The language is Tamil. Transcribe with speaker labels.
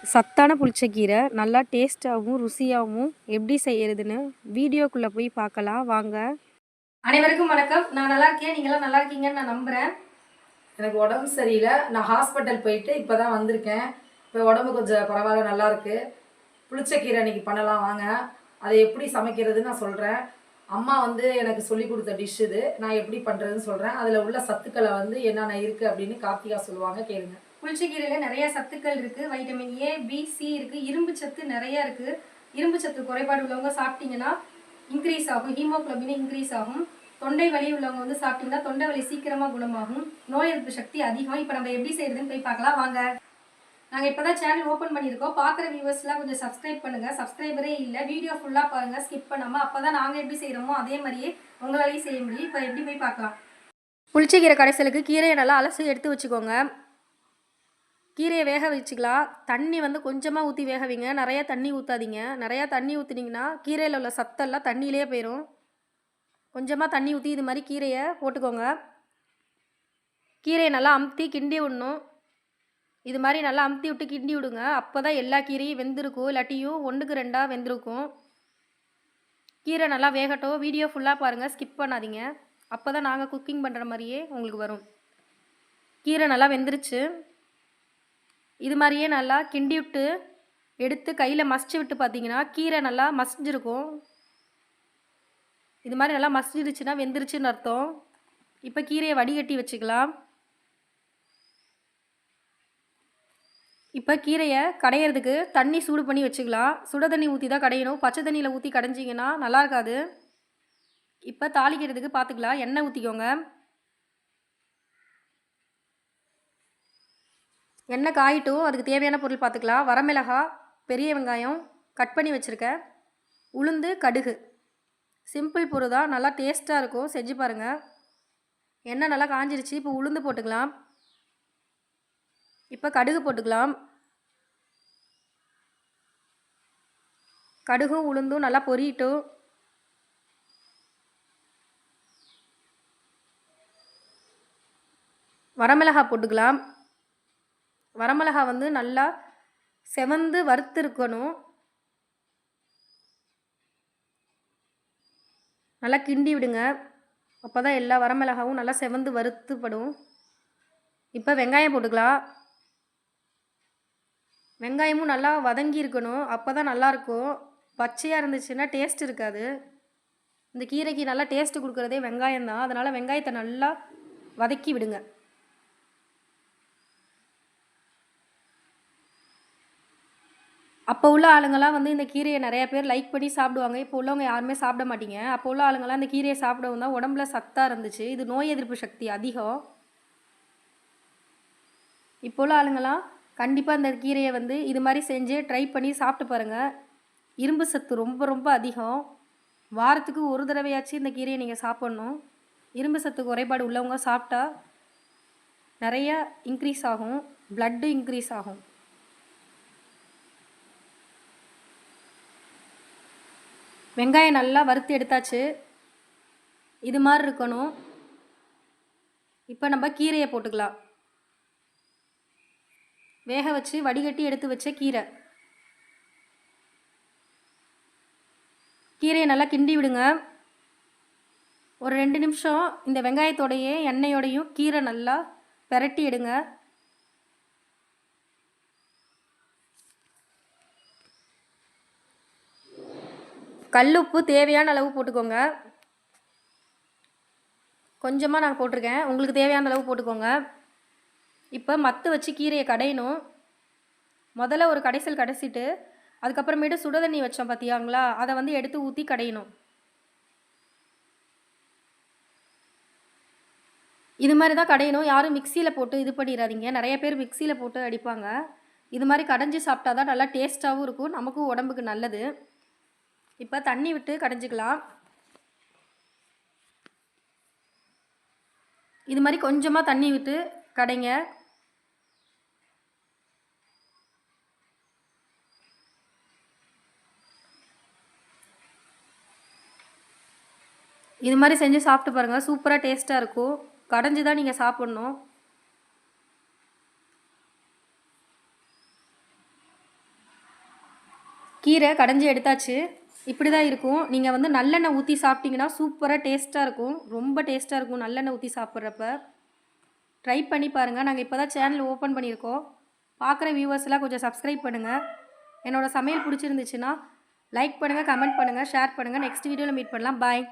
Speaker 1: சத்தான புளிச்சக்கீரை நல்லா டேஸ்ட்டாகவும் ருசியாகவும் எப்படி செய்யறதுன்னு வீடியோக்குள்ளே போய் பார்க்கலாம் வாங்க.
Speaker 2: அனைவருக்கும் வணக்கம். நான் நல்லா இருக்கேன், நீங்களாம் நல்லா இருக்கீங்கன்னு நான் நம்புகிறேன்.
Speaker 3: எனக்கு உடம்பு சரியில்லை, நான் ஹாஸ்பிட்டல் போயிட்டு இப்போ தான் வந்திருக்கேன். இப்போ உடம்பு கொஞ்சம் பரவாயில்ல, நல்லாயிருக்கு. புளிச்சக்கீரை இன்றைக்கி பண்ணலாம் வாங்க. அதை எப்படி சமைக்கிறதுன்னு நான் சொல்கிறேன். அம்மா எனக்கு சொல்லி கொடுத்த டிஷ் இது. நான் எப்படி பண்ணுறதுன்னு சொல்கிறேன். அதில் உள்ள சத்துக்களை என்னென்ன இருக்குது அப்படின்னு கார்த்திகா சொல்லுவாங்க, கேளுங்க.
Speaker 2: புளிச்சக்கீரையில் நிறைய சத்துக்கள் இருக்குது. வைட்டமின் ஏ, பி, சி இருக்குது. இரும்பு சத்து நிறையா இருக்குது. இரும்பு சத்து குறைபாடு உள்ளவங்க சாப்பிட்டீங்கன்னா இன்க்ரீஸ் ஆகும், ஹீமோக்ளோபின் இன்க்ரீஸ் ஆகும். தொண்டை வலி உள்ளவங்க சாப்பிட்டீங்கன்னா தொண்டை வலி சீக்கிரமாக குணமாகும். நோய் எதிர்ப்பு சக்தி அதிகம். இப்போ நம்ம எப்படி செய்யறதுன்னு போய் பார்க்கலாம் வாங்க. நாங்கள் இப்போ தான் சேனல் ஓப்பன் பண்ணியிருக்கோம். பார்க்குற வியூவர்ஸ்லாம் கொஞ்சம் சப்ஸ்கிரைப் பண்ணுங்கள். சப்ஸ்கிரைபரே இல்லை, வீடியோ ஃபுல்லாக பாருங்கள், ஸ்கிப் பண்ணாமல். அப்போ தான் நாங்கள் எப்படி செய்கிறோமோ அதே மாதிரியே உங்களாலேயும் செய்ய முடியும். இப்போ எப்படி போய் பார்க்கலாம்.
Speaker 1: புளிச்சக்கீரை கடைசலுக்கு கீரையை நல்லா அலசி எடுத்து வச்சுக்கோங்க. கீரையை வேக வச்சுக்கலாம். தண்ணி கொஞ்சமாக ஊற்றி வேக வைங்க, நிறையா தண்ணி ஊற்றாதீங்க. நிறையா தண்ணி ஊற்றினீங்கன்னா கீரையில் உள்ள சத்தெல்லாம் தண்ணியிலே போயிடும். கொஞ்சமாக தண்ணி ஊற்றி இது மாதிரி கீரையை போட்டுக்கோங்க. கீரையை நல்லா அமுத்தி கிண்டி விடணும். இது மாதிரி நல்லா அமுத்தி விட்டு கிண்டி விடுங்க. அப்போ தான் எல்லா கீரையும் வெந்திருக்கும், இல்லாட்டியும் 1க்கு 2 வெந்திருக்கும். கீரை நல்லா வேகட்டும். வீடியோ ஃபுல்லாக பாருங்கள், ஸ்கிப் பண்ணாதீங்க. அப்போ தான் நாங்கள் குக்கிங் பண்ணுற மாதிரியே உங்களுக்கு வரும். கீரை நல்லா வெந்துருச்சு. இது மாதிரியே நல்லா கிண்டி விட்டு எடுத்து கையில் மசிச்சு விட்டு பார்த்தீங்கன்னா கீரை நல்லா மசிஞ்சிருக்கும். இது மாதிரி நல்லா மசிஞ்சிருச்சுன்னா வெந்துருச்சுன்னு அர்த்தம். இப்போ கீரையை வடிகட்டி வச்சுக்கலாம். இப்போ கீரையை கடையிறதுக்கு தண்ணி சூடு பண்ணி வச்சுக்கலாம். சுட தண்ணி ஊற்றி தான் கடையணும். பச்சை தண்ணியில் ஊற்றி கடைஞ்சிங்கன்னா நல்லா இருக்காது. இப்போ தாளிக்கிறதுக்கு பார்த்துக்கலாம். எண்ணெய் ஊற்றிக்கோங்க. எண்ணெய் காயிட்டும். அதுக்கு தேவையான பொருள் பார்த்துக்கலாம். வரமிளகாய், பெரிய வெங்காயம் கட் பண்ணி வச்சுருக்கேன், உளுந்து, கடுகு. சிம்பிள் பொருள் தான், நல்லா டேஸ்ட்டாக இருக்கும், செஞ்சு பாருங்கள். எண்ணெய் நல்லா காஞ்சிருச்சு. இப்போ உளுந்து போட்டுக்கலாம். இப்போ கடுகு போட்டுக்கலாம். கடுகும் உளுந்தும் நல்லா பொரியட்டும். வரமிளகாய் போட்டுக்கலாம். வரமிளகாய் நல்லா செவந்து வறுத்து இருக்கணும். நல்லா கிண்டி விடுங்க. அப்போ தான் எல்லா வரமிளகாவும் நல்லா செவந்து வறுத்துப்படும். இப்போ வெங்காயம் போட்டுக்கலாம். வெங்காயமும் நல்லா வதங்கி இருக்கணும், அப்போ தான் நல்லாயிருக்கும். பச்சையாக இருந்துச்சுன்னா டேஸ்ட் இருக்காது. இந்த கீரைக்கு நல்லா டேஸ்ட்டு கொடுக்குறதே வெங்காயம் தான். அதனால் வெங்காயத்தை நல்லா வதக்கி விடுங்க. அப்போ உள்ள ஆளுங்கள்லாம் இந்த கீரையை நிறையா பேர் லைக் பண்ணி சாப்பிடுவாங்க. இப்போ உள்ளவங்க யாருமே சாப்பிட மாட்டீங்க. அப்போ உள்ள ஆளுங்கள்லாம் இந்த கீரையை சாப்பிடவும் தான் உடம்புல சத்தாக இருந்துச்சு. இது நோய் எதிர்ப்பு சக்தி அதிகம். இப்போ உள்ள ஆளுங்கள்லாம் கண்டிப்பாக இந்த கீரையை இது மாதிரி செஞ்சு ட்ரை பண்ணி சாப்பிட்டு பாருங்கள். இரும்பு சத்து ரொம்ப ரொம்ப அதிகம். வாரத்துக்கு ஒரு தடவையாச்சும் இந்த கீரையை நீங்கள் சாப்பிட்ணும். இரும்பு சத்து குறைபாடு உள்ளவங்க சாப்பிட்டா நிறையா இன்க்ரீஸ் ஆகும், பிளட்டு இன்க்ரீஸ் ஆகும். வெங்காயம் நல்லா வறுத்து எடுத்தாச்சு. இது மாதிரி இருக்கணும். இப்போ நம்ம கீரையை போட்டுக்கலாம். வேக வச்சு வடிகட்டி எடுத்து வச்ச கீரை. கீரையை நல்லா கிண்டி விடுங்க. ஒரு 2 நிமிஷம் இந்த வெங்காயத்தோடையே எண்ணெயோடையும் கீரை நல்லா பெரட்டி எடுங்க. கல்லுப்பு தேவையான அளவு போட்டுக்கோங்க. கொஞ்சமாக நான் போட்டிருக்கேன், உங்களுக்கு தேவையான அளவு போட்டுக்கோங்க. இப்போ மத்து வச்சு கீரையை கடையணும். முதல்ல ஒரு கடைசல் கடைசிட்டு அதுக்கப்புறமேட்டு சுட தண்ணி வச்சோம் பார்த்தியாங்களா, அதை எடுத்து ஊற்றி கடையணும். இது மாதிரி தான் கடையணும். யாரும் மிக்சியில் போட்டு இது பண்ணிடாதீங்க. நிறைய பேர் மிக்சியில் போட்டு அடிப்பாங்க. இது மாதிரி கடைஞ்சி சாப்பிட்டா தான் நல்லா டேஸ்ட்டாகவும் இருக்கும், நமக்கும் உடம்புக்கு நல்லது. இப்போ தண்ணி விட்டு கடைஞ்சிக்கலாம். இது மாதிரி கொஞ்சமாக தண்ணி விட்டு கடைங்க. இது மாதிரி செஞ்சு சாப்பிட்டு பாருங்கள், சூப்பராக டேஸ்ட்டாக இருக்கும். கடைஞ்சி தான் நீங்கள் சாப்பிட்ணும். கீரை கடைஞ்சி எடுத்தாச்சு. இப்படி தான் இருக்கும். நீங்கள் வந்து நல்லெண்ணெய் ஊற்றி சாப்பிட்டீங்கன்னா சூப்பராக டேஸ்ட்டாக இருக்கும். ரொம்ப டேஸ்ட்டாக இருக்கும் நல்லெண்ணெய் ஊற்றி சாப்பிட்றப்ப. ட்ரை பண்ணி பாருங்கள். நாங்கள் இப்போ தான் சேனல் ஓப்பன் பண்ணியிருக்கோம். பார்க்குற வியூவர்ஸ்லாம் கொஞ்சம் சப்ஸ்கிரைப் பண்ணுங்கள். என்னோடய சமையல் பிடிச்சிருந்துச்சுன்னா லைக் பண்ணுங்கள், கமெண்ட் பண்ணுங்கள், ஷேர் பண்ணுங்கள். நெக்ஸ்ட் வீடியோவில் மீட் பண்ணலாம். பாய்.